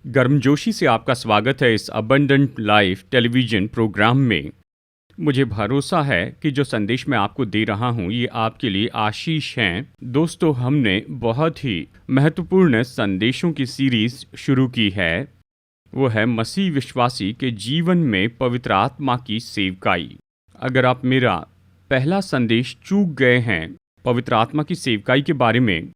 गर्मजोशी से आपका स्वागत है इस अबंडेंट लाइफ टेलीविज़न प्रोग्राम में। मुझे भरोसा है कि जो संदेश मैं आपको दे रहा हूँ ये आपके लिए आशीष हैं। दोस्तों, हमने बहुत ही महत्वपूर्ण संदेशों की सीरीज़ शुरू की है। वो है मसीह विश्वासी के जीवन में पवित्र आत्मा की सेवकाई। अगर आप मेरा पहला संदेश चूक गए हैं पवित्र आत्मा की सेवकाई के बारे में,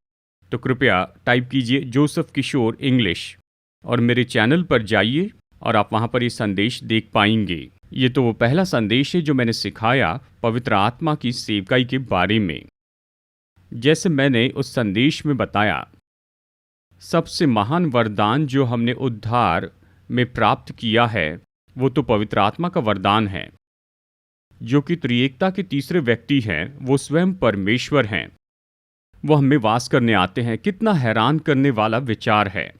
तो कृपया टाइप कीजिए जोसेफ किशोर इंग्लिश और मेरे चैनल पर जाइए और आप वहाँ पर ये संदेश देख पाएंगे। ये तो वो पहला संदेश है जो मैंने सिखाया पवित्र आत्मा की सेवकाई के बारे में। जैसे मैंने उस संदेश में बताया, सबसे महान वरदान जो हमने उद्धार में प्राप्त किया है वो तो पवित्र आत्मा का वरदान है, जो कि त्रिएकता के तीसरे व्यक्ति हैं। वो स्वयं परमेश्वर हैं। वो हमें वास करने आते हैं। कितना हैरान करने वाला विचार है।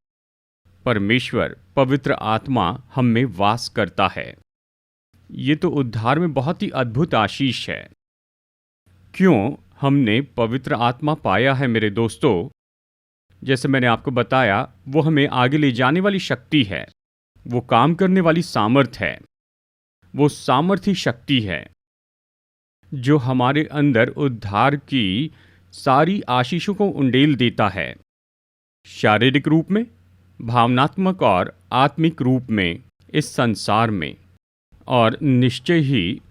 परमेश्वर पवित्र आत्मा हम में वास करता है। ये तो उद्धार में बहुत ही अद्भुत आशीष है। क्यों हमने पवित्र आत्मा पाया है मेरे दोस्तों? जैसे मैंने आपको बताया, वो हमें आगे ले जाने वाली शक्ति है। वो काम करने वाली सामर्थ है। वो सामर्थी शक्ति है जो हमारे अंदर उद्धार की सारी आशीषों को उंडेल देता है, शारीरिक रूप में, भावनात्मक और आत्मिक रूप में इस संसार में। और निश्चय ही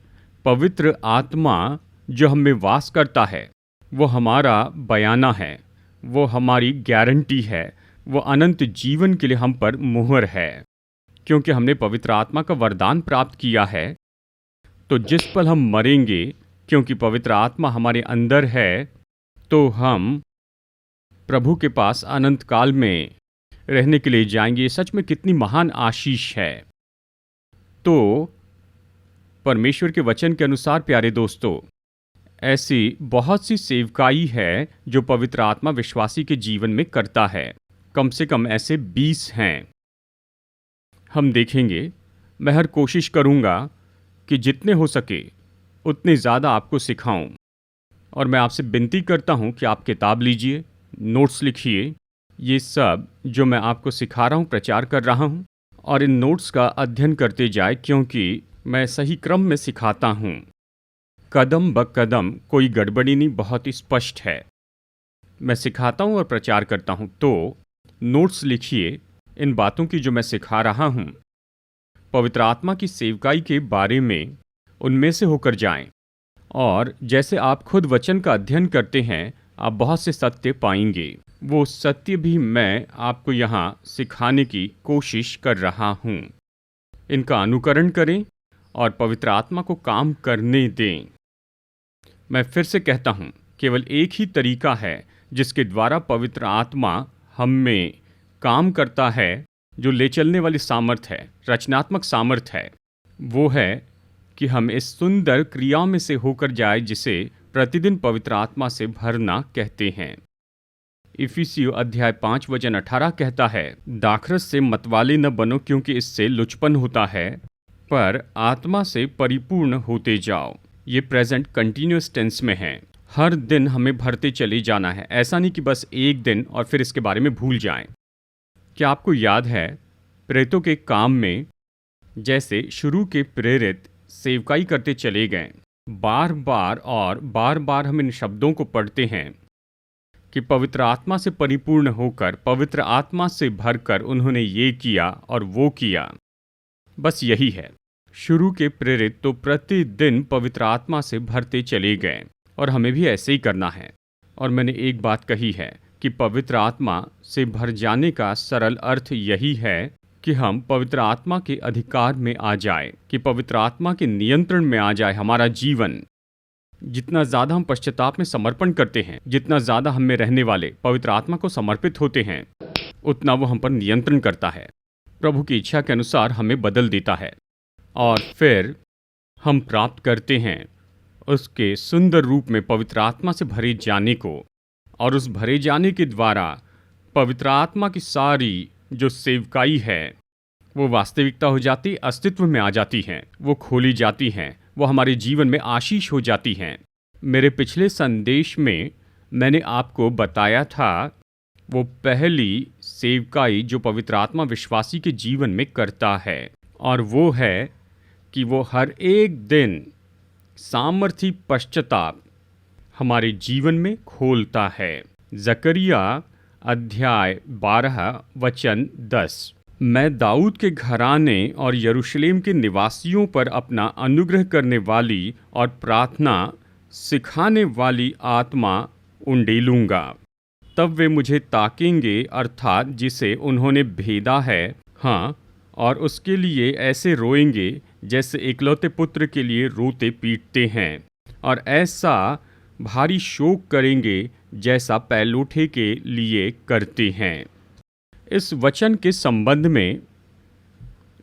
पवित्र आत्मा जो हमें वास करता है वो हमारा बयाना है, वो हमारी गारंटी है, वो अनंत जीवन के लिए हम पर मुहर है। क्योंकि हमने पवित्र आत्मा का वरदान प्राप्त किया है, तो जिस पल हम मरेंगे, क्योंकि पवित्र आत्मा हमारे अंदर है, तो हम प्रभु के पास अनंत काल में रहने के लिए जाएंगे। ये सच में कितनी महान आशीष है। तो परमेश्वर के वचन के अनुसार प्यारे दोस्तों, ऐसी बहुत सी सेवकाई है जो पवित्र आत्मा विश्वासी के जीवन में करता है। कम से कम ऐसे 20 हैं। हम देखेंगे। मैं हर कोशिश करूंगा कि जितने हो सके उतने ज़्यादा आपको सिखाऊं। और मैं आपसे विनती करता हूं कि आप किताब लीजिए, नोट्स लिखिए। ये सब जो मैं आपको सिखा रहा हूँ, प्रचार कर रहा हूँ, और इन नोट्स का अध्ययन करते जाए, क्योंकि मैं सही क्रम में सिखाता हूँ। कदम ब कदम कोई गड़बड़ी नहीं, बहुत ही स्पष्ट है। मैं सिखाता हूँ और प्रचार करता हूँ। तो नोट्स लिखिए इन बातों की जो मैं सिखा रहा हूँ। पवित्र आत्मा की सेवकाई के बारे में उनमें से होकर जाएं। और जैसे आप खुद वचन का अध्ययन करते हैं, आप बहुत से सत्य पाएंगे। वो सत्य भी मैं आपको यहाँ सिखाने की कोशिश कर रहा हूँ। इनका अनुकरण करें और पवित्र आत्मा को काम करने दें। मैं फिर से कहता हूँ, केवल एक ही तरीका है जिसके द्वारा पवित्र आत्मा हम में काम करता है, जो ले चलने वाली सामर्थ है, रचनात्मक सामर्थ है। वो है कि हम इस सुंदर क्रियाओं में से होकर जाए जिसे प्रतिदिन पवित्र आत्मा से भरना कहते हैं। इफिसियों अध्याय 5 वचन 18 कहता है, दाखरस से मतवाले न बनो, क्योंकि इससे लुचपन होता है, पर आत्मा से परिपूर्ण होते जाओ। ये प्रेजेंट कंटिन्यूअस टेंस में है। हर दिन हमें भरते चले जाना है। ऐसा नहीं कि बस एक दिन और फिर इसके बारे में भूल जाएं। क्या आपको याद है प्रेरितों के काम में जैसे शुरू के प्रेरित सेवकाई करते चले गए, बार बार हम इन शब्दों को पढ़ते हैं कि पवित्र आत्मा से परिपूर्ण होकर, पवित्र आत्मा से भरकर उन्होंने ये किया और वो किया। बस यही है। शुरू के प्रेरित तो प्रतिदिन पवित्र आत्मा से भरते चले गए, और हमें भी ऐसे ही करना है। और मैंने एक बात कही है कि पवित्र आत्मा से भर जाने का सरल अर्थ यही है कि हम पवित्र आत्मा के अधिकार में आ जाए, कि पवित्र आत्मा के नियंत्रण में आ जाए हमारा जीवन। जितना ज़्यादा हम पश्चाताप में समर्पण करते हैं, जितना ज़्यादा हम में रहने वाले पवित्र आत्मा को समर्पित होते हैं, उतना वो हम पर नियंत्रण करता है, प्रभु की इच्छा के अनुसार हमें बदल देता है। और फिर हम प्राप्त करते हैं उसके सुंदर रूप में पवित्र आत्मा से भरे जाने को। और उस भरे जाने के द्वारा पवित्र आत्मा की सारी जो सेवकाई है वो वास्तविकता हो जाती, अस्तित्व में आ जाती हैं, वो खोली जाती हैं, वो हमारे जीवन में आशीष हो जाती हैं। मेरे पिछले संदेश में मैंने आपको बताया था वो पहली सेवकाई जो पवित्र आत्मा विश्वासी के जीवन में करता है, और वो है कि वो हर एक दिन सामर्थी पश्चाताप हमारे जीवन में खोलता है। जकरिया अध्याय 12 वचन 10। मैं दाऊद के घराने और यरूशलेम के निवासियों पर अपना अनुग्रह करने वाली और प्रार्थना सिखाने वाली आत्मा उंडेलूंगा। तब वे मुझे ताकेंगे, अर्थात जिसे उन्होंने भेदा है, हाँ, और उसके लिए ऐसे रोएंगे जैसे एकलौते पुत्र के लिए रोते पीटते हैं, और ऐसा भारी शोक करेंगे जैसा पैलोठे के लिए करते हैं। इस वचन के संबंध में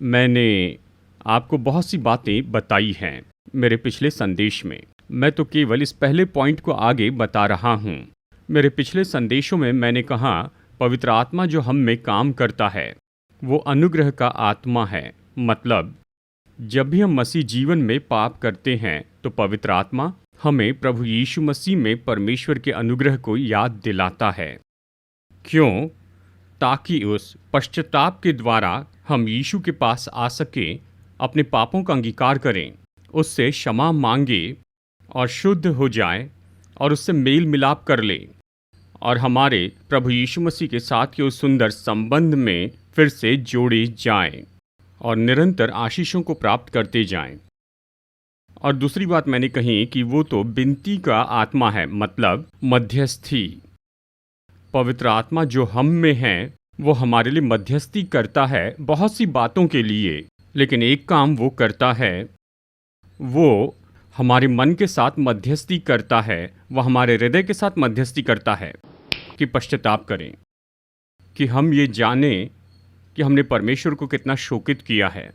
मैंने आपको बहुत सी बातें बताई हैं मेरे पिछले संदेश में। मैं तो केवल इस पहले पॉइंट को आगे बता रहा हूँ। मेरे पिछले संदेशों में मैंने कहा पवित्र आत्मा जो हम में काम करता है वो अनुग्रह का आत्मा है। मतलब जब भी हम मसीह जीवन में पाप करते हैं तो पवित्र आत्मा हमें प्रभु यीशु मसीह में परमेश्वर के अनुग्रह को याद दिलाता है। क्यों? ताकि उस पश्चाताप के द्वारा हम यीशु के पास आ सकें, अपने पापों का अंगीकार करें, उससे क्षमा मांगे और शुद्ध हो जाए और उससे मेल मिलाप कर लें और हमारे प्रभु यीशु मसीह के साथ के उस सुंदर संबंध में फिर से जोड़े जाएं और निरंतर आशीषों को प्राप्त करते जाएं। और दूसरी बात मैंने कही कि वो तो विनती का आत्मा है, मतलब मध्यस्थी। पवित्र आत्मा जो हम में है वो हमारे लिए मध्यस्थी करता है बहुत सी बातों के लिए, लेकिन एक काम वो करता है, वो हमारे मन के साथ मध्यस्थी करता है, वो हमारे हृदय के साथ मध्यस्थी करता है कि पश्चाताप करें, कि हम ये जानें कि हमने परमेश्वर को कितना शोकित किया है,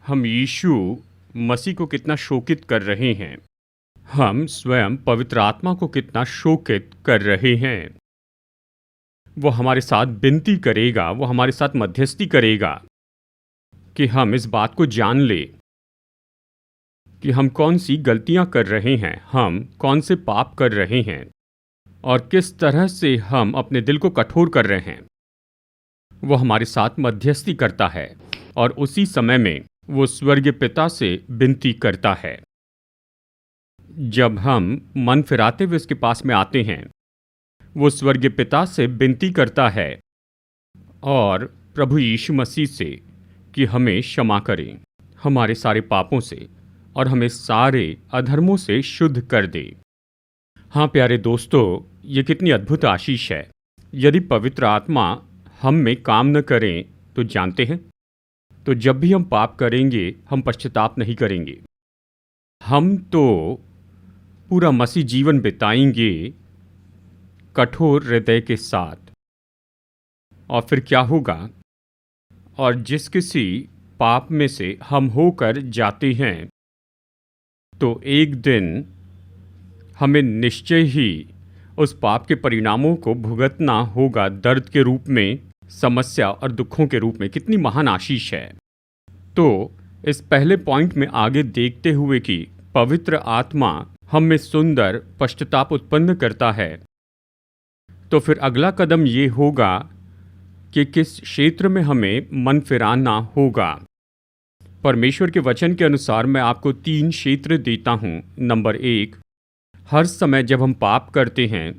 हम यीशु मसीह को कितना शोकित कर रहे हैं, हम स्वयं पवित्र आत्मा को कितना शोकित कर रहे हैं। वो हमारे साथ विनती करेगा, वो हमारे साथ मध्यस्थी करेगा कि हम इस बात को जान ले कि हम कौन सी गलतियां कर रहे हैं, हम कौन से पाप कर रहे हैं और किस तरह से हम अपने दिल को कठोर कर रहे हैं। वो हमारे साथ मध्यस्थी करता है और उसी समय में वो स्वर्गीय पिता से विनती करता है। जब हम मन फिराते हुए उसके पास में आते हैं, वो स्वर्गीय पिता से विनती करता है और प्रभु यीशु मसीह से कि हमें क्षमा करें हमारे सारे पापों से और हमें सारे अधर्मों से शुद्ध कर दे। हाँ प्यारे दोस्तों, ये कितनी अद्भुत आशीष है। यदि पवित्र आत्मा हम में काम न करें तो जानते हैं, तो जब भी हम पाप करेंगे हम पश्चाताप नहीं करेंगे। हम तो पूरा मसीह जीवन बिताएंगे कठोर हृदय के साथ। और फिर क्या होगा? और जिस किसी पाप में से हम होकर जाते हैं तो एक दिन हमें निश्चय ही उस पाप के परिणामों को भुगतना होगा, दर्द के रूप में, समस्या और दुखों के रूप में। कितनी महान आशीष है। तो इस पहले पॉइंट में आगे देखते हुए कि पवित्र आत्मा हम में सुंदर पश्चाताप उत्पन्न करता है, तो फिर अगला कदम ये होगा कि किस क्षेत्र में हमें मन फिराना होगा। परमेश्वर के वचन के अनुसार मैं आपको 3 क्षेत्र देता हूँ। नंबर 1, हर समय जब हम पाप करते हैं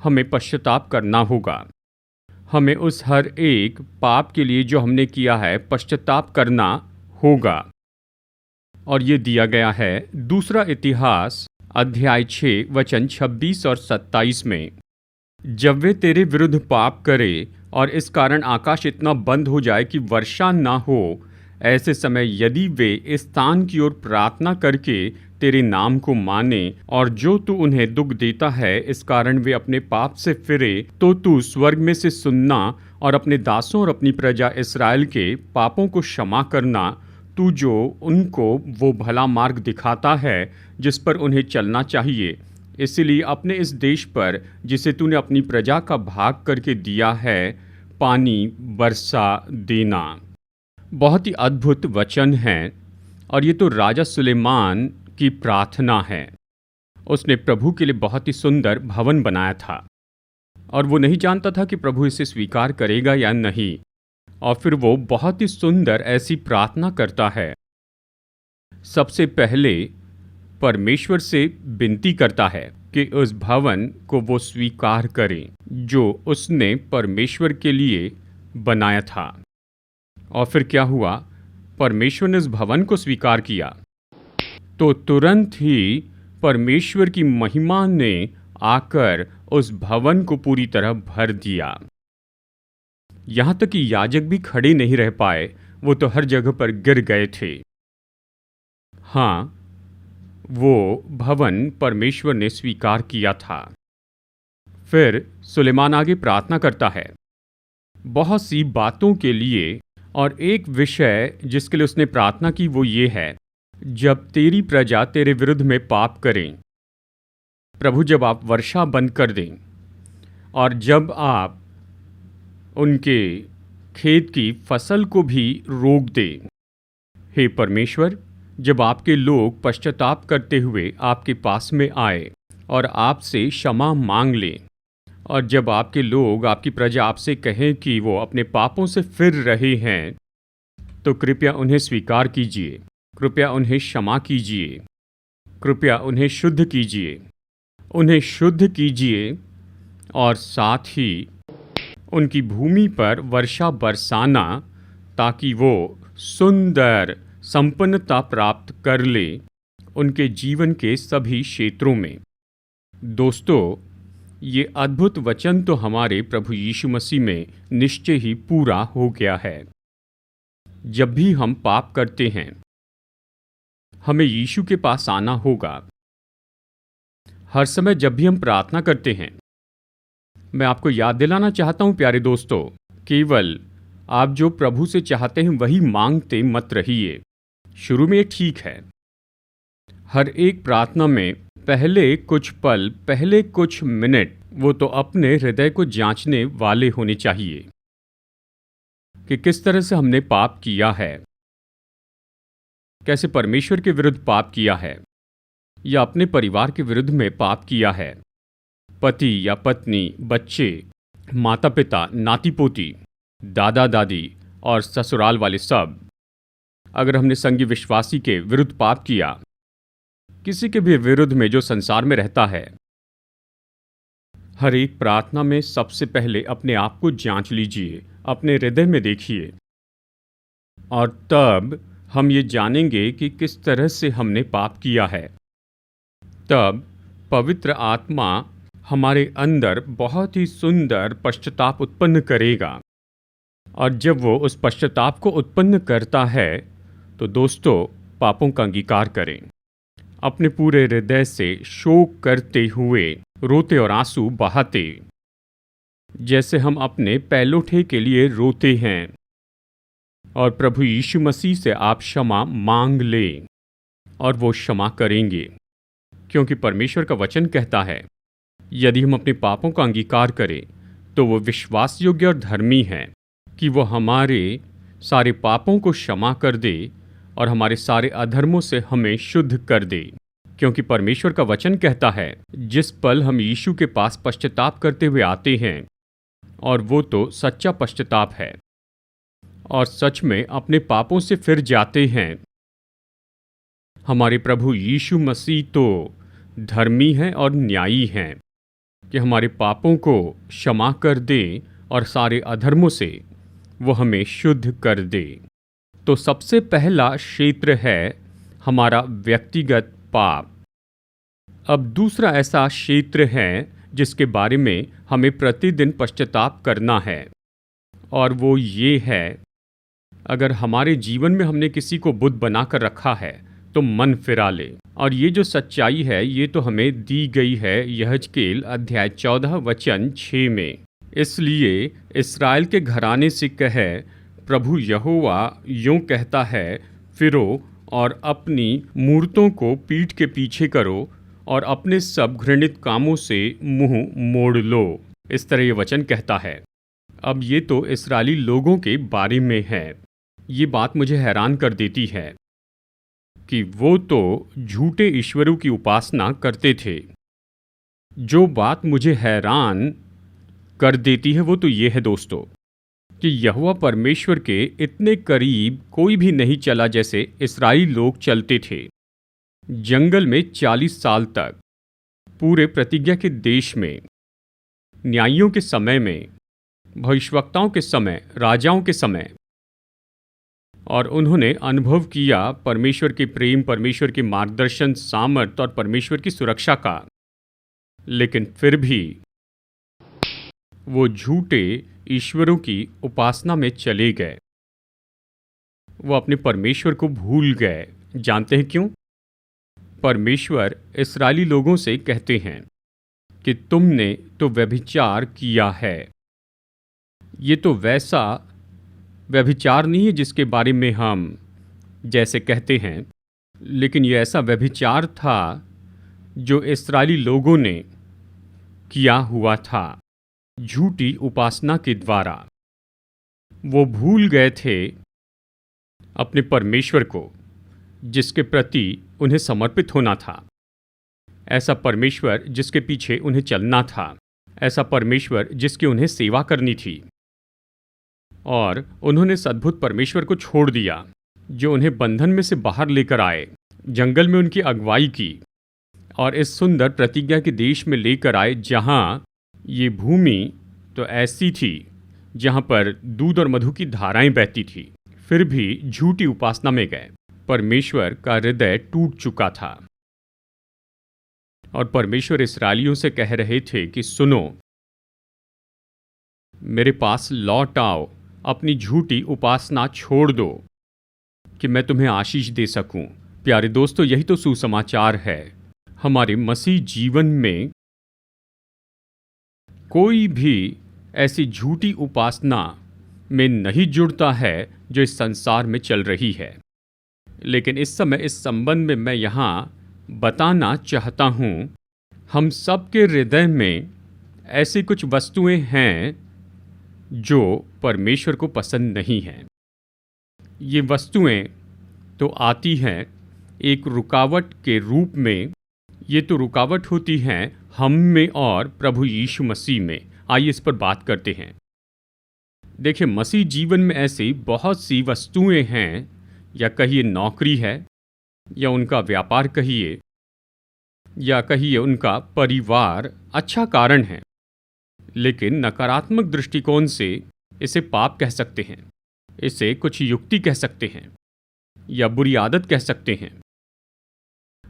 हमें पश्चाताप करना होगा। हमें उस हर एक पाप के लिए जो हमने किया है पश्चाताप करना होगा। और ये दिया गया है दूसरा इतिहास अध्याय 6 वचन 26 और 27 में। जब वे तेरे विरुद्ध पाप करे और इस कारण आकाश इतना बंद हो जाए कि वर्षा ना हो, ऐसे समय यदि वे इस स्थान की ओर प्रार्थना करके तेरे नाम को माने और जो तू उन्हें दुख देता है इस कारण वे अपने पाप से फिरे, तो तू स्वर्ग में से सुनना और अपने दासों और अपनी प्रजा इस्राएल के पापों को क्षमा करना, तू जो उनको वो भला मार्ग दिखाता है जिस पर उन्हें चलना चाहिए। इसलिए अपने इस देश पर जिसे तूने अपनी प्रजा का भाग करके दिया है पानी बरसा देना। बहुत ही अद्भुत वचन है और ये तो राजा सुलेमान की प्रार्थना है। उसने प्रभु के लिए बहुत ही सुंदर भवन बनाया था और वो नहीं जानता था कि प्रभु इसे स्वीकार करेगा या नहीं। और फिर वो बहुत ही सुंदर ऐसी प्रार्थना करता है। सबसे पहले परमेश्वर से विनती करता है कि उस भवन को वो स्वीकार करें जो उसने परमेश्वर के लिए बनाया था। और फिर क्या हुआ? परमेश्वर ने उस भवन को स्वीकार किया तो तुरंत ही परमेश्वर की महिमा ने आकर उस भवन को पूरी तरह भर दिया। यहां तक कि याजक भी खड़े नहीं रह पाए, वो तो हर जगह पर गिर गए थे। हाँ, वो भवन परमेश्वर ने स्वीकार किया था। फिर सुलेमान आगे प्रार्थना करता है बहुत सी बातों के लिए, और एक विषय जिसके लिए उसने प्रार्थना की वो ये है, जब तेरी प्रजा तेरे विरुद्ध में पाप करें, प्रभु जब आप वर्षा बंद कर दें और जब आप उनके खेत की फसल को भी रोक दें, हे परमेश्वर, जब आपके लोग पश्चाताप करते हुए आपके पास में आए और आपसे क्षमा मांग लें, और जब आपके लोग, आपकी प्रजा आपसे कहें कि वो अपने पापों से फिर रहे हैं, तो कृपया उन्हें स्वीकार कीजिए, कृपया उन्हें क्षमा कीजिए, कृपया उन्हें शुद्ध कीजिए, उन्हें शुद्ध कीजिए और साथ ही उनकी भूमि पर वर्षा बरसाना ताकि वो सुंदर संपन्नता प्राप्त कर ले उनके जीवन के सभी क्षेत्रों में। दोस्तों, ये अद्भुत वचन तो हमारे प्रभु यीशु मसीह में निश्चय ही पूरा हो गया है। जब भी हम पाप करते हैं, हमें यीशु के पास आना होगा। हर समय जब भी हम प्रार्थना करते हैं, मैं आपको याद दिलाना चाहता हूं प्यारे दोस्तों, केवल आप जो प्रभु से चाहते हैं वही मांगते मत रहिए। शुरू में ठीक है, हर एक प्रार्थना में पहले कुछ पल, पहले कुछ मिनट वो तो अपने हृदय को जांचने वाले होने चाहिए कि किस तरह से हमने पाप किया है, कैसे परमेश्वर के विरुद्ध पाप किया है या अपने परिवार के विरुद्ध में पाप किया है। पति या पत्नी, बच्चे, माता पिता, नाती पोती, दादा दादी और ससुराल वाले सब, अगर हमने संगी विश्वासी के विरुद्ध पाप किया, किसी के भी विरुद्ध में जो संसार में रहता है, हर एक प्रार्थना में सबसे पहले अपने आप को जांच लीजिए, अपने हृदय में देखिए, और तब हम ये जानेंगे कि किस तरह से हमने पाप किया है। तब पवित्र आत्मा हमारे अंदर बहुत ही सुंदर पश्चाताप उत्पन्न करेगा, और जब वो उस पश्चाताप को उत्पन्न करता है तो दोस्तों, पापों का अंगीकार करें, अपने पूरे हृदय से शोक करते हुए, रोते और आंसू बहाते, जैसे हम अपने पैलोठे के लिए रोते हैं, और प्रभु यीशु मसीह से आप क्षमा मांग लें और वो क्षमा करेंगे। क्योंकि परमेश्वर का वचन कहता है, यदि हम अपने पापों का अंगीकार करें तो वो विश्वास योग्य और धर्मी है कि वो हमारे सारे पापों को क्षमा कर दे और हमारे सारे अधर्मों से हमें शुद्ध कर दे। क्योंकि परमेश्वर का वचन कहता है, जिस पल हम यीशु के पास पश्चाताप करते हुए आते हैं, और वो तो सच्चा पश्चाताप है, और सच में अपने पापों से फिर जाते हैं, हमारे प्रभु यीशु मसीह तो धर्मी हैं और न्यायी हैं कि हमारे पापों को क्षमा कर दे और सारे अधर्मों से वो हमें शुद्ध कर दे। तो सबसे पहला क्षेत्र है हमारा व्यक्तिगत पाप। अब दूसरा ऐसा क्षेत्र है जिसके बारे में हमें प्रतिदिन पश्चाताप करना है, और वो ये है, अगर हमारे जीवन में हमने किसी को बुद्ध बनाकर रखा है तो मन फिरा ले। और ये जो सच्चाई है ये तो हमें दी गई है यहजकेल अध्याय 14 वचन 6 में। इसलिए इस्राएल के घराने से कहे, प्रभु यहोवा यूं कहता है, फिरो और अपनी मूर्तों को पीठ के पीछे करो और अपने सब घृणित कामों से मुंह मोड़ लो। इस तरह ये वचन कहता है। अब ये तो इस्राएली लोगों के बारे में है। ये बात मुझे हैरान कर देती है कि वो तो झूठे ईश्वरों की उपासना करते थे। जो बात मुझे हैरान कर देती है वो तो ये है दोस्तों कि यहोवा परमेश्वर के इतने करीब कोई भी नहीं चला जैसे इस्राएली लोग चलते थे। जंगल में 40 साल तक, पूरे प्रतिज्ञा के देश में, न्यायियों के समय में, भविष्यवक्ताओं के समय, राजाओं के समय, और उन्होंने अनुभव किया परमेश्वर के प्रेम, परमेश्वर के मार्गदर्शन, सामर्थ और परमेश्वर की सुरक्षा का। लेकिन फिर भी वो झूठे ईश्वरों की उपासना में चले गए। वो अपने परमेश्वर को भूल गए। जानते हैं क्यों? परमेश्वर इस्राएली लोगों से कहते हैं कि तुमने तो व्यभिचार किया है। ये तो वैसा व्यभिचार नहीं है जिसके बारे में हम जैसे कहते हैं, लेकिन ये ऐसा व्यभिचार था जो इस्राएली लोगों ने किया हुआ था झूठी उपासना के द्वारा। वो भूल गए थे अपने परमेश्वर को जिसके प्रति उन्हें समर्पित होना था, ऐसा परमेश्वर जिसके पीछे उन्हें चलना था, ऐसा परमेश्वर जिसकी उन्हें सेवा करनी थी। और उन्होंने सद्भुत परमेश्वर को छोड़ दिया जो उन्हें बंधन में से बाहर लेकर आए, जंगल में उनकी अगुवाई की और इस सुंदर प्रतिज्ञा के देश में लेकर आए जहां ये भूमि तो ऐसी थी जहां पर दूध और मधु की धाराएं बहती थी। फिर भी झूठी उपासना में गए। परमेश्वर का हृदय टूट चुका था और परमेश्वर इस्राएलियों से कह रहे थे कि सुनो, मेरे पास लौट आओ, अपनी झूठी उपासना छोड़ दो कि मैं तुम्हें आशीष दे सकूं। प्यारे दोस्तों, यही तो सुसमाचार है। हमारे मसीह जीवन में कोई भी ऐसी झूठी उपासना में नहीं जुड़ता है जो इस संसार में चल रही है। लेकिन इस समय इस संबंध में मैं यहाँ बताना चाहता हूँ, हम सबके हृदय में ऐसी कुछ वस्तुएं हैं जो परमेश्वर को पसंद नहीं हैं। ये वस्तुएं तो आती हैं एक रुकावट के रूप में। ये तो रुकावट होती हैं हम में और प्रभु यीशु मसीह में। आइए इस पर बात करते हैं। देखिए, मसीह जीवन में ऐसी बहुत सी वस्तुएं हैं, या कहिए नौकरी है, या उनका व्यापार कहिए, या कहिए उनका परिवार अच्छा कारण है, लेकिन नकारात्मक दृष्टिकोण से इसे पाप कह सकते हैं, इसे कुछ युक्ति कह सकते हैं, या बुरी आदत कह सकते हैं।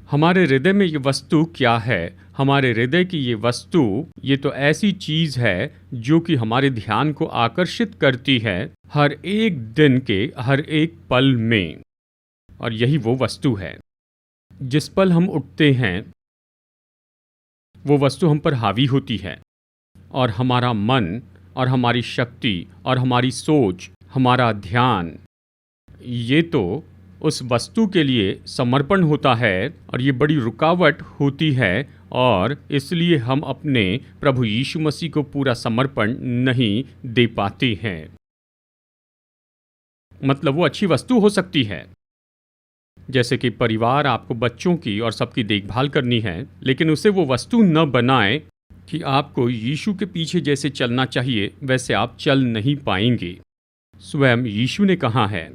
हमारे हृदय में ये वस्तु क्या है? हमारे हृदय की ये वस्तु, ये तो ऐसी चीज है जो कि हमारे ध्यान को आकर्षित करती है हर एक दिन के हर एक पल में। और यही वो वस्तु है, जिस पल हम उठते हैं वो वस्तु हम पर हावी होती है, और हमारा मन और हमारी शक्ति और हमारी सोच, हमारा ध्यान, ये तो उस वस्तु के लिए समर्पण होता है, और ये बड़ी रुकावट होती है। और इसलिए हम अपने प्रभु यीशु मसीह को पूरा समर्पण नहीं दे पाते हैं। मतलब वो अच्छी वस्तु हो सकती है, जैसे कि परिवार, आपको बच्चों की और सबकी देखभाल करनी है, लेकिन उसे वो वस्तु न बनाए कि आपको यीशु के पीछे जैसे चलना चाहिए वैसे आप चल नहीं पाएंगे। स्वयं यीशु ने कहा है,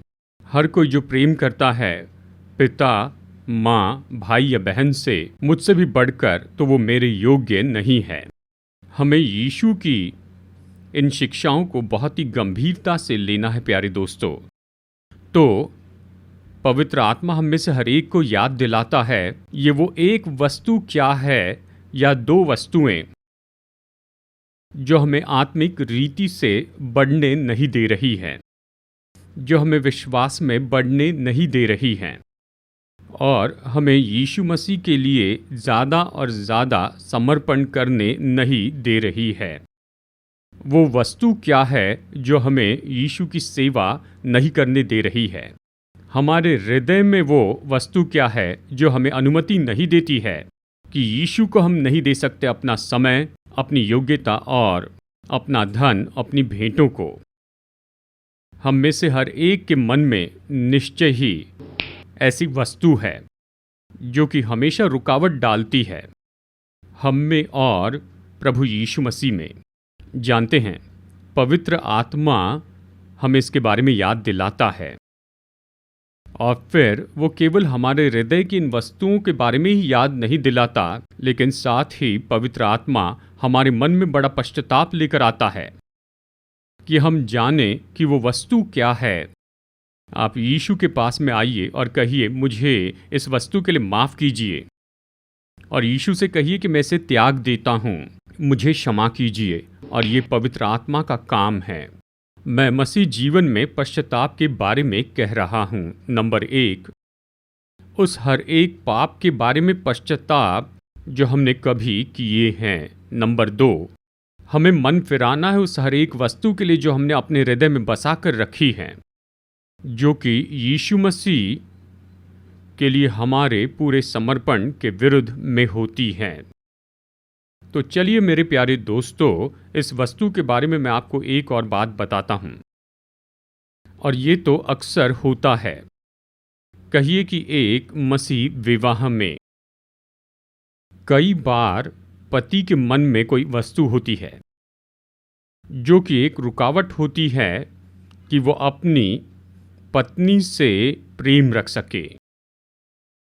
हर कोई जो प्रेम करता है पिता, माँ, भाई या बहन से मुझसे भी बढ़कर, तो वो मेरे योग्य नहीं है। हमें यीशु की इन शिक्षाओं को बहुत ही गंभीरता से लेना है प्यारे दोस्तों। तो पवित्र आत्मा हम में से हर एक को याद दिलाता है, ये वो एक वस्तु क्या है या दो वस्तुएं जो हमें आत्मिक रीति से बढ़ने नहीं दे रही हैं, जो हमें विश्वास में बढ़ने नहीं दे रही हैं, और हमें यीशु मसीह के लिए ज़्यादा और ज़्यादा समर्पण करने नहीं दे रही है। वो वस्तु क्या है जो हमें यीशु की सेवा नहीं करने दे रही है? हमारे हृदय में वो वस्तु क्या है जो हमें अनुमति नहीं देती है कि यीशु को हम नहीं दे सकते अपना समय, अपनी योग्यता और अपना धन, अपनी भेंटों को? हम में से हर एक के मन में निश्चय ही ऐसी वस्तु है जो कि हमेशा रुकावट डालती है हम में और प्रभु यीशु मसीह में। जानते हैं, पवित्र आत्मा हमें इसके बारे में याद दिलाता है और फिर वो केवल हमारे हृदय की इन वस्तुओं के बारे में ही याद नहीं दिलाता, लेकिन साथ ही पवित्र आत्मा हमारे मन में बड़ा पश्चाताप लेकर आता है कि हम जाने कि वो वस्तु क्या है। आप यीशु के पास में आइए और कहिए, मुझे इस वस्तु के लिए माफ़ कीजिए, और यीशु से कहिए कि मैं इसे त्याग देता हूँ, मुझे क्षमा कीजिए। और ये पवित्र आत्मा का काम है। मैं मसीह जीवन में पश्चाताप के बारे में कह रहा हूँ। नंबर 1, उस हर एक पाप के बारे में पश्चाताप जो हमने कभी किए हैं। नंबर 2, हमें मन फिराना है उस हर एक वस्तु के लिए जो हमने अपने हृदय में बसा कर रखी है, जो कि यीशु मसीह के लिए हमारे पूरे समर्पण के विरुद्ध में होती हैं। तो चलिए मेरे प्यारे दोस्तों, इस वस्तु के बारे में मैं आपको एक और बात बताता हूं, और ये तो अक्सर होता है। कहिए कि एक मसीह विवाह में कई बार पति के मन में कोई वस्तु होती है जो कि एक रुकावट होती है कि वो अपनी पत्नी से प्रेम रख सके,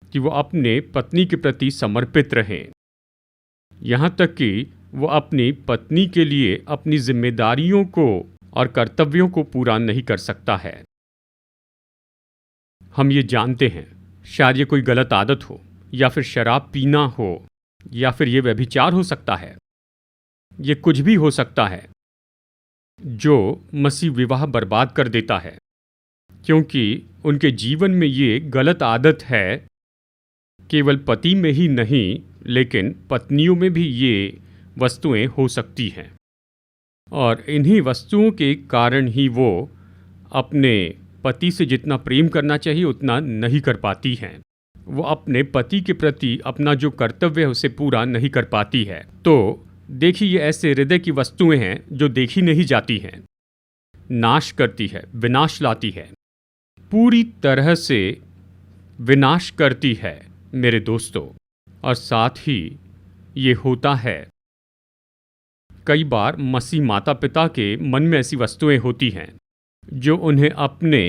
कि वो अपने पत्नी के प्रति समर्पित रहे, यहाँ तक कि वो अपनी पत्नी के लिए अपनी जिम्मेदारियों को और कर्तव्यों को पूरा नहीं कर सकता है। हम ये जानते हैं, शायद ये कोई गलत आदत हो, या फिर शराब पीना हो, या फिर ये व्यभिचार हो सकता है, ये कुछ भी हो सकता है जो मसीह विवाह बर्बाद कर देता है, क्योंकि उनके जीवन में ये गलत आदत है। केवल पति में ही नहीं, लेकिन पत्नियों में भी ये वस्तुएं हो सकती हैं, और इन्हीं वस्तुओं के कारण ही वो अपने पति से जितना प्रेम करना चाहिए उतना नहीं कर पाती हैं। वो अपने पति के प्रति अपना जो कर्तव्य है उसे पूरा नहीं कर पाती है। तो देखिए, ये ऐसे हृदय की वस्तुएं हैं जो देखी नहीं जाती हैं, नाश करती है, विनाश लाती है, पूरी तरह से विनाश करती है मेरे दोस्तों। और साथ ही ये होता है, कई बार मसीह माता पिता के मन में ऐसी वस्तुएं होती हैं जो उन्हें अपने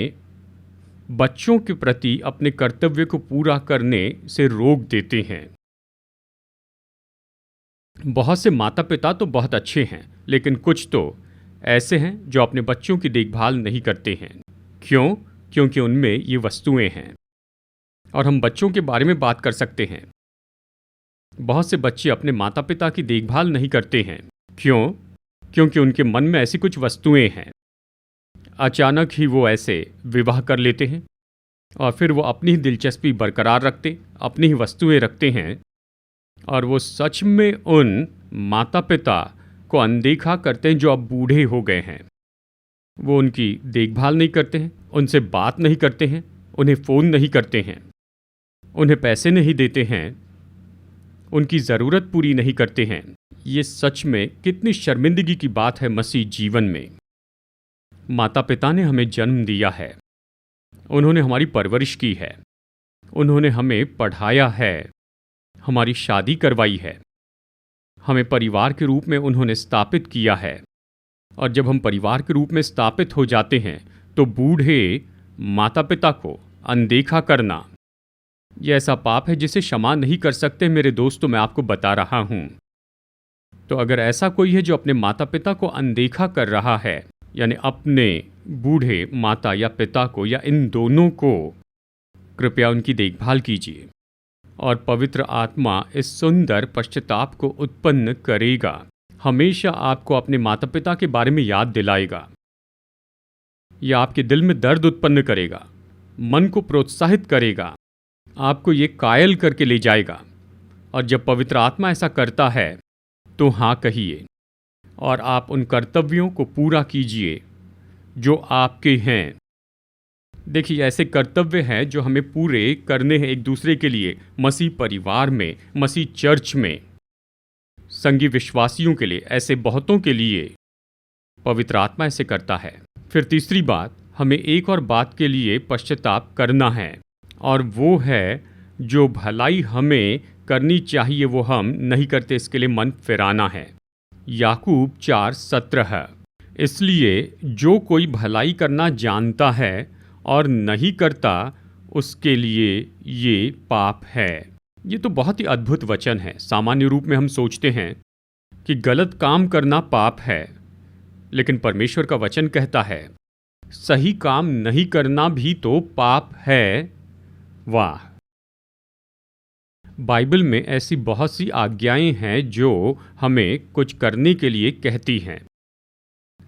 बच्चों के प्रति अपने कर्तव्य को पूरा करने से रोक देते हैं। बहुत से माता पिता तो बहुत अच्छे हैं, लेकिन कुछ तो ऐसे हैं जो अपने बच्चों की देखभाल नहीं करते हैं। क्यों? क्योंकि उनमें ये वस्तुएं हैं। और हम बच्चों के बारे में बात कर सकते हैं। बहुत से बच्चे अपने माता पिता की देखभाल नहीं करते हैं। क्यों? क्योंकि उनके मन में ऐसी कुछ वस्तुएं हैं। अचानक ही वो ऐसे विवाह कर लेते हैं और फिर वो अपनी ही दिलचस्पी बरकरार रखते, अपनी ही वस्तुएं रखते हैं, और वो सच में उन माता पिता को अनदेखा करते हैं जो अब बूढ़े हो गए हैं। वो उनकी देखभाल नहीं करते हैं, उनसे बात नहीं करते हैं, उन्हें फ़ोन नहीं करते हैं, उन्हें पैसे नहीं देते हैं, उनकी ज़रूरत पूरी नहीं करते हैं। ये सच में कितनी शर्मिंदगी की बात है मसीह जीवन में। माता पिता ने हमें जन्म दिया है, उन्होंने हमारी परवरिश की है, उन्होंने हमें पढ़ाया है, हमारी शादी करवाई है, हमें परिवार के रूप में उन्होंने स्थापित किया है। और जब हम परिवार के रूप में स्थापित हो जाते हैं तो बूढ़े माता पिता को अनदेखा करना, यह ऐसा पाप है जिसे क्षमा नहीं कर सकते मेरे दोस्तों, मैं आपको बता रहा हूँ। तो अगर ऐसा कोई है जो अपने माता पिता को अनदेखा कर रहा है, यानी अपने बूढ़े माता या पिता को या इन दोनों को, कृपया उनकी देखभाल कीजिए और पवित्र आत्मा इस सुंदर पश्चाताप को उत्पन्न करेगा। हमेशा आपको अपने माता पिता के बारे में याद दिलाएगा। यह आपके दिल में दर्द उत्पन्न करेगा, मन को प्रोत्साहित करेगा, आपको ये कायल करके ले जाएगा। और जब पवित्र आत्मा ऐसा करता है तो हाँ कहिए और आप उन कर्तव्यों को पूरा कीजिए जो आपके हैं। देखिए, ऐसे कर्तव्य हैं जो हमें पूरे करने हैं एक दूसरे के लिए, मसीह परिवार में, मसीह चर्च में, संगी विश्वासियों के लिए, ऐसे बहुतों के लिए पवित्र आत्मा ऐसे करता है। फिर तीसरी बात, हमें एक और बात के लिए पश्चाताप करना है, और वो है जो भलाई हमें करनी चाहिए वो हम नहीं करते, इसके लिए मन फिराना है। याकूब 4:17। इसलिए जो कोई भलाई करना जानता है और नहीं करता, उसके लिए ये पाप है। ये तो बहुत ही अद्भुत वचन है। सामान्य रूप में हम सोचते हैं कि गलत काम करना पाप है, लेकिन परमेश्वर का वचन कहता है सही काम नहीं करना भी तो पाप है। वाह! बाइबल में ऐसी बहुत सी आज्ञाएं हैं जो हमें कुछ करने के लिए कहती हैं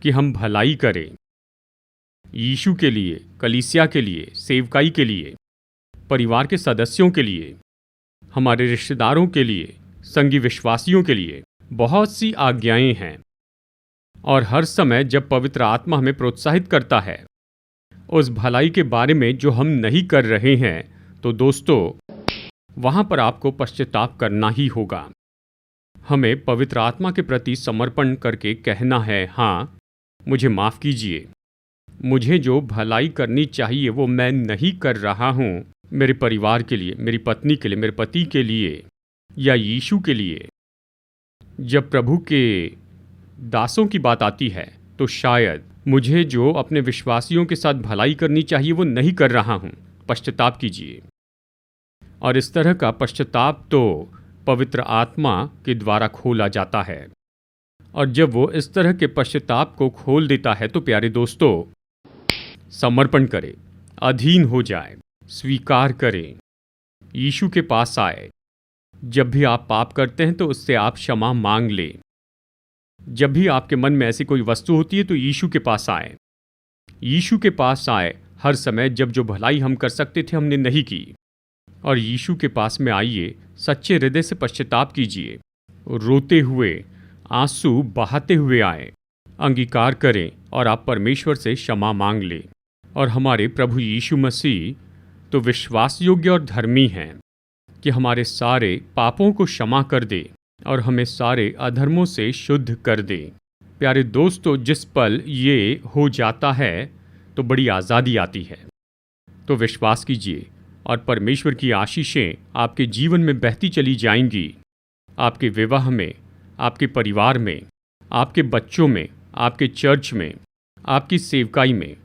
कि हम भलाई करें, यीशु के लिए, कलीसिया के लिए, सेवकाई के लिए, परिवार के सदस्यों के लिए, हमारे रिश्तेदारों के लिए, संगी विश्वासियों के लिए। बहुत सी आज्ञाएं हैं और हर समय जब पवित्र आत्मा हमें प्रोत्साहित करता है उस भलाई के बारे में जो हम नहीं कर रहे हैं, तो दोस्तों वहां पर आपको पश्चाताप करना ही होगा। हमें पवित्र आत्मा के प्रति समर्पण करके कहना है, हाँ मुझे माफ़ कीजिए, मुझे जो भलाई करनी चाहिए वो मैं नहीं कर रहा हूँ, मेरे परिवार के लिए, मेरी पत्नी के लिए, मेरे पति के लिए या यीशु के लिए। जब प्रभु के दासों की बात आती है तो शायद मुझे जो अपने विश्वासियों के साथ भलाई करनी चाहिए वो नहीं कर रहा हूँ, पश्चाताप कीजिए। और इस तरह का पश्चाताप तो पवित्र आत्मा के द्वारा खोला जाता है। और जब वो इस तरह के पश्चाताप को खोल देता है तो प्यारे दोस्तों, समर्पण करें, अधीन हो जाए, स्वीकार करें, यीशु के पास आए। जब भी आप पाप करते हैं तो उससे आप क्षमा मांग लें। जब भी आपके मन में ऐसी कोई वस्तु होती है तो यीशु के पास आए। यीशु के पास आए हर समय, जब जो भलाई हम कर सकते थे हमने नहीं की। और यीशु के पास में आइए, सच्चे हृदय से पश्चाताप कीजिए, रोते हुए, आंसू बहाते हुए आए, अंगीकार करें और आप परमेश्वर से क्षमा मांग लें। और हमारे प्रभु यीशु मसीह तो विश्वास योग्य और धर्मी हैं कि हमारे सारे पापों को क्षमा कर दे और हमें सारे अधर्मों से शुद्ध कर दे। प्यारे दोस्तों, जिस पल ये हो जाता है तो बड़ी आज़ादी आती है। तो विश्वास कीजिए और परमेश्वर की आशीषें आपके जीवन में बहती चली जाएंगी। आपके विवाह में, आपके परिवार में, आपके बच्चों में, आपके चर्च में, आपकी सेवकाई में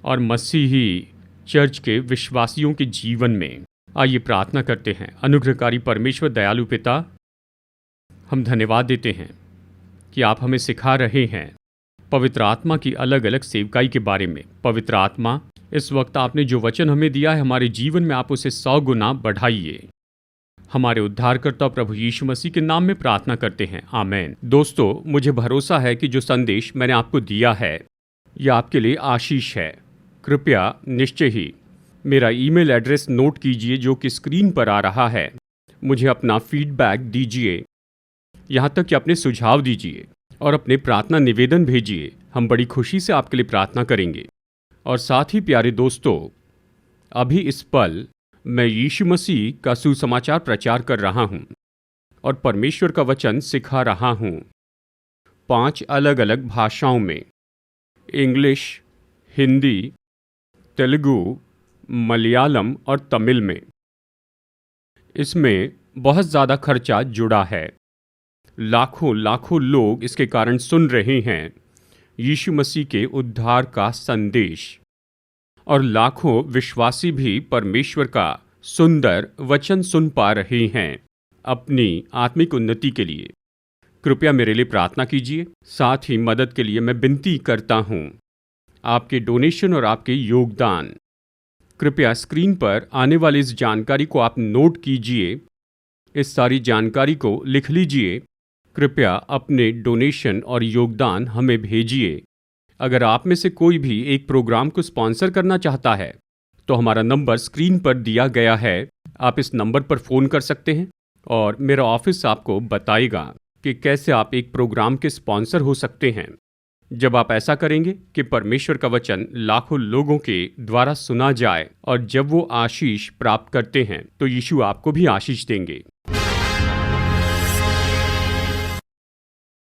और मसीही चर्च के विश्वासियों के जीवन में। आइए प्रार्थना करते हैं। अनुग्रहकारी परमेश्वर, दयालु पिता, हम धन्यवाद देते हैं कि आप हमें सिखा रहे हैं पवित्र आत्मा की अलग अलग सेवकाई के बारे में। पवित्र आत्मा, इस वक्त आपने जो वचन हमें दिया है हमारे जीवन में आप उसे 100 गुना बढ़ाइए। हमारे उद्धारकर्ता प्रभु यीशु मसीह के नाम में प्रार्थना करते हैं, आमीन। दोस्तों, मुझे भरोसा है कि जो संदेश मैंने आपको दिया है यह आपके लिए आशीष है। कृपया निश्चय ही मेरा ईमेल एड्रेस नोट कीजिए जो कि स्क्रीन पर आ रहा है। मुझे अपना फीडबैक दीजिए, यहाँ तक कि अपने सुझाव दीजिए और अपने प्रार्थना निवेदन भेजिए। हम बड़ी खुशी से आपके लिए प्रार्थना करेंगे। और साथ ही प्यारे दोस्तों, अभी इस पल मैं यीशु मसीह का सुसमाचार प्रचार कर रहा हूँ और परमेश्वर का वचन सिखा रहा हूँ 5 अलग अलग भाषाओं में, इंग्लिश, हिंदी, तेलुगु, मलयालम और तमिल में। इसमें बहुत ज़्यादा खर्चा जुड़ा है। लाखों लाखों लोग इसके कारण सुन रहे हैं यीशु मसीह के उद्धार का संदेश, और लाखों विश्वासी भी परमेश्वर का सुंदर वचन सुन पा रहे हैं अपनी आत्मिक उन्नति के लिए। कृपया मेरे लिए प्रार्थना कीजिए। साथ ही मदद के लिए मैं विनती करता हूँ आपके डोनेशन और आपके योगदान। कृपया स्क्रीन पर आने वाली इस जानकारी को आप नोट कीजिए, इस सारी जानकारी को लिख लीजिए। कृपया अपने डोनेशन और योगदान हमें भेजिए। अगर आप में से कोई भी एक प्रोग्राम को स्पॉन्सर करना चाहता है तो हमारा नंबर स्क्रीन पर दिया गया है। आप इस नंबर पर फ़ोन कर सकते हैं और मेरा ऑफिस आपको बताएगा कि कैसे आप एक प्रोग्राम के स्पॉन्सर हो सकते हैं। जब आप ऐसा करेंगे कि परमेश्वर का वचन लाखों लोगों के द्वारा सुना जाए और जब वो आशीष प्राप्त करते हैं तो यीशु आपको भी आशीष देंगे।